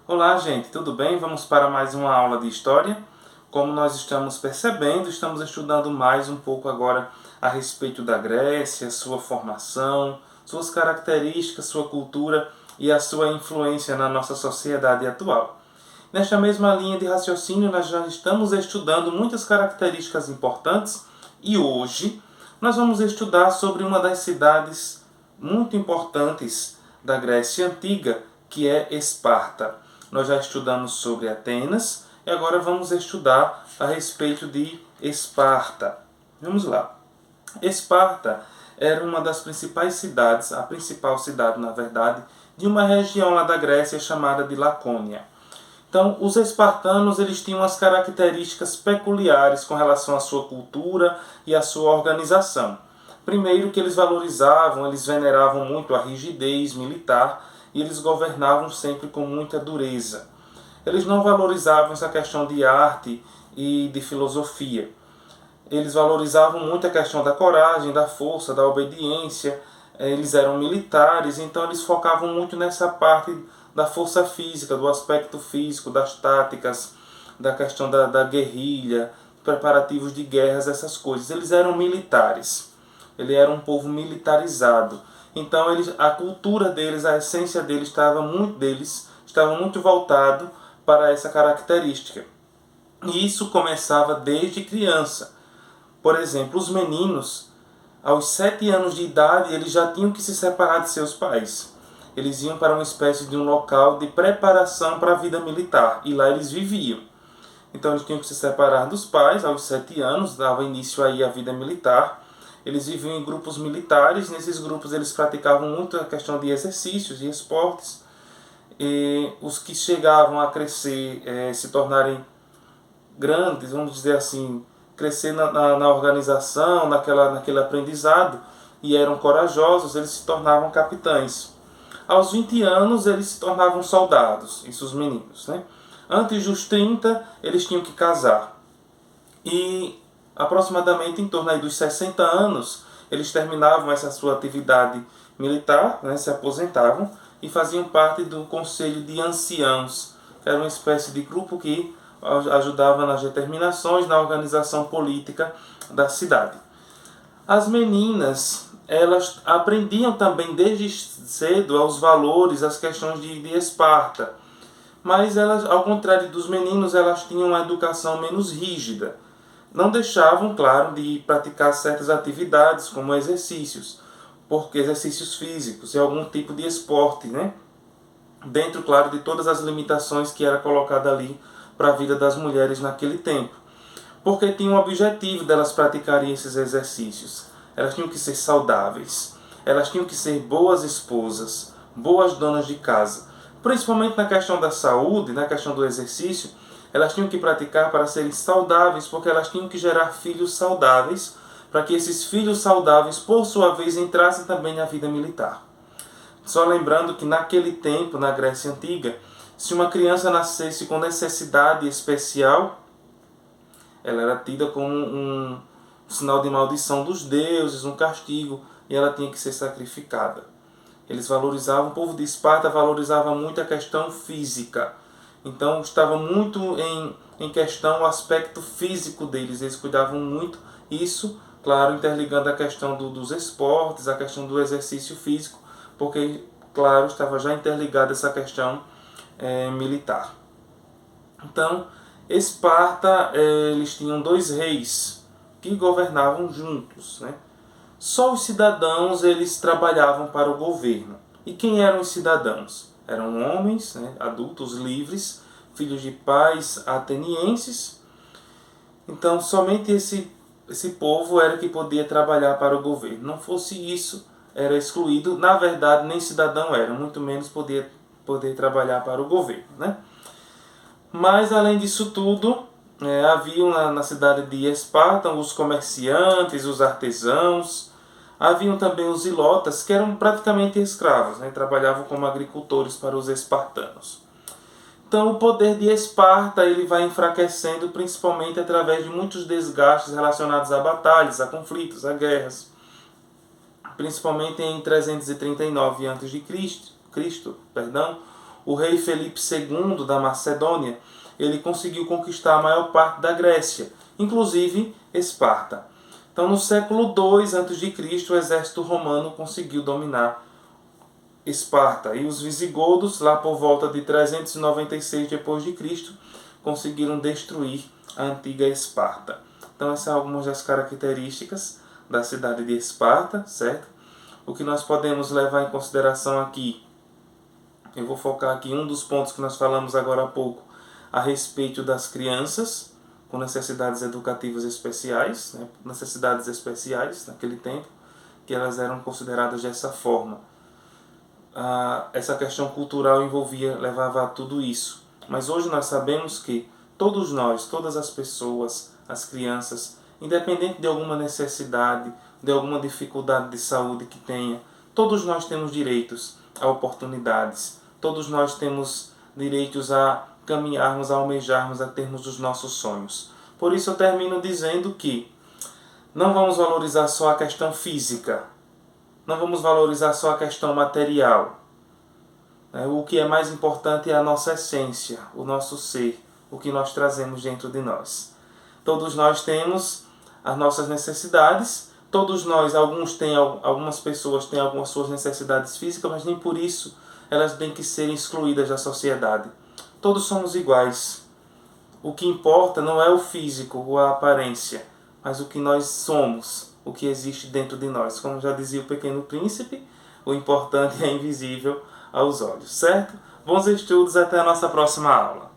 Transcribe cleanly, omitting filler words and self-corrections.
Olá, gente, tudo bem? Vamos para mais uma aula de história. Como nós estamos percebendo, estamos estudando mais um pouco agora a respeito da Grécia, sua formação, suas características, sua cultura e a sua influência na nossa sociedade atual. Nesta mesma linha de raciocínio, nós já estamos estudando muitas características importantes e hoje nós vamos estudar sobre uma das cidades muito importantes da Grécia Antiga, que é Esparta. Nós já estudamos sobre Atenas e agora vamos estudar a respeito de Esparta. Vamos lá. Esparta era uma das principais cidades, a principal cidade, na verdade, de uma região lá da Grécia chamada de Lacônia. Então, os espartanos eles tinham as características peculiares com relação à sua cultura e à sua organização. Primeiro que eles valorizavam, eles veneravam muito a rigidez militar e eles governavam sempre com muita dureza. Eles não valorizavam essa questão de arte e de filosofia. Eles valorizavam muito a questão da coragem, da força, da obediência. Eles eram militares, então eles focavam muito nessa parte da força física, do aspecto físico, das táticas, da questão da guerrilha, preparativos de guerras, essas coisas. Eles eram militares. Ele era um povo militarizado. Então a cultura deles, a essência deles estava muito voltado para essa característica. E isso começava desde criança. Por exemplo, os meninos, aos 7 anos de idade, eles já tinham que se separar de seus pais. Eles iam para uma espécie de um local de preparação para a vida militar. E lá eles viviam. Então eles tinham que se separar dos pais aos 7 anos, dava início aí à vida militar. Eles viviam em grupos militares, nesses grupos eles praticavam muito a questão de exercícios e esportes. E os que chegavam a crescer, se tornarem grandes, vamos dizer assim, crescer na organização, naquele aprendizado, e eram corajosos, eles se tornavam capitães. Aos 20 anos eles se tornavam soldados, isso os meninos, né? Antes dos 30 eles tinham que casar. E aproximadamente em torno aí dos 60 anos, eles terminavam essa sua atividade militar, né, se aposentavam e faziam parte do Conselho de Anciãos, que era uma espécie de grupo que ajudava nas determinações, na organização política da cidade. As meninas, elas aprendiam também desde cedo aos valores, as questões de Esparta, mas elas, ao contrário dos meninos, elas tinham uma educação menos rígida. Não deixavam, claro, de praticar certas atividades, como exercícios, porque exercícios físicos e algum tipo de esporte, né? Dentro, claro, de todas as limitações que era colocada ali para a vida das mulheres naquele tempo. Porque tinha um objetivo delas praticarem esses exercícios. Elas tinham que ser saudáveis, elas tinham que ser boas esposas, boas donas de casa. Principalmente na questão da saúde, na questão do exercício, elas tinham que praticar para serem saudáveis, porque elas tinham que gerar filhos saudáveis, para que esses filhos saudáveis, por sua vez, entrassem também na vida militar. Só lembrando que naquele tempo, na Grécia Antiga, se uma criança nascesse com necessidade especial, ela era tida como um sinal de maldição dos deuses, um castigo, e ela tinha que ser sacrificada. Eles valorizavam, o povo de Esparta valorizava muito a questão física. Então estava muito em questão o aspecto físico deles, eles cuidavam muito isso, claro, interligando a questão dos esportes, a questão do exercício físico, porque, claro, estava já interligada essa questão militar. Então, Esparta, eles tinham 2 reis que governavam juntos, né? Só os cidadãos eles trabalhavam para o governo. E quem eram os cidadãos? Eram homens, né, adultos livres, filhos de pais atenienses. Então, somente esse povo era que podia trabalhar para o governo. Não fosse isso, era excluído. Na verdade, nem cidadão era, muito menos poder trabalhar para o governo, né? Mas, além disso tudo, haviam na cidade de Esparta os comerciantes, os artesãos. Haviam também os ilotas, que eram praticamente escravos, né? Trabalhavam como agricultores para os espartanos. Então o poder de Esparta ele vai enfraquecendo principalmente através de muitos desgastes relacionados a batalhas, a conflitos, a guerras. Principalmente em 339 a.C., o rei Felipe II da Macedônia, ele conseguiu conquistar a maior parte da Grécia, inclusive Esparta. Então, no século II a.C., o exército romano conseguiu dominar Esparta. E os visigodos, lá por volta de 396 d.C., conseguiram destruir a antiga Esparta. Então, essas são algumas das características da cidade de Esparta, certo? O que nós podemos levar em consideração aqui, eu vou focar aqui um dos pontos que nós falamos agora há pouco, a respeito das crianças com necessidades educativas especiais, né? Necessidades especiais naquele tempo, que elas eram consideradas dessa forma. Essa questão cultural levava a tudo isso. Mas hoje nós sabemos que todos nós, todas as pessoas, as crianças, independente de alguma necessidade, de alguma dificuldade de saúde que tenha, todos nós temos direitos a oportunidades, todos nós temos direitos a caminharmos, a almejarmos, a termos os nossos sonhos. Por isso eu termino dizendo que não vamos valorizar só a questão física, não vamos valorizar só a questão material. O que é mais importante é a nossa essência, o nosso ser, o que nós trazemos dentro de nós. Todos nós temos as nossas necessidades, todos nós, algumas pessoas têm algumas suas necessidades físicas, mas nem por isso elas têm que ser excluídas da sociedade. Todos somos iguais. O que importa não é o físico ou a aparência, mas o que nós somos, o que existe dentro de nós. Como já dizia o Pequeno Príncipe, o importante é invisível aos olhos, certo? Bons estudos, até a nossa próxima aula.